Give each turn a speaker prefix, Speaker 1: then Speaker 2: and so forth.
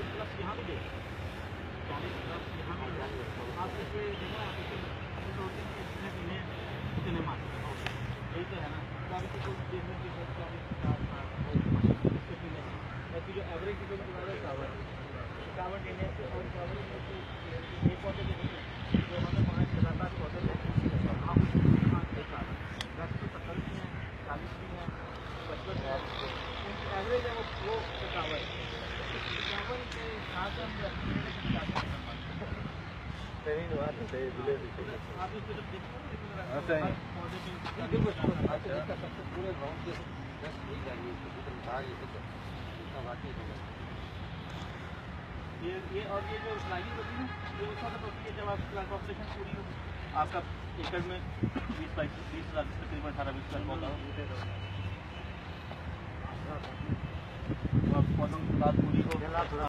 Speaker 1: Plus यहाँ भी देखिए 40 प्लस यहाँ भी आप इसे देखो आप इसे सोचते हैं कितने पीने कितने मार्क्स यही तो है ना। कभी तो कुछ दिन में 40 इसके पीने बाकी जो एवरेज जो कावर देने से और कावर एक पौधे देने जो हमें 5 लगातार पौधे देते हैं आप उसमें 5 देखा 10 तो 70 भी हैं 40 भी हैं 55 है एवरेज है वो कावर कावर के साथ हम आप इसको जब देखो पौधे पूरे गाँव के 10 नहीं जाएंगे ये और ये जो लाइनिंग होती है ये उस वक्त होती है जब आप पॉपुलेशन पूरी आपका एकड़ में 20-22 तकरीबन 18-20 पौधा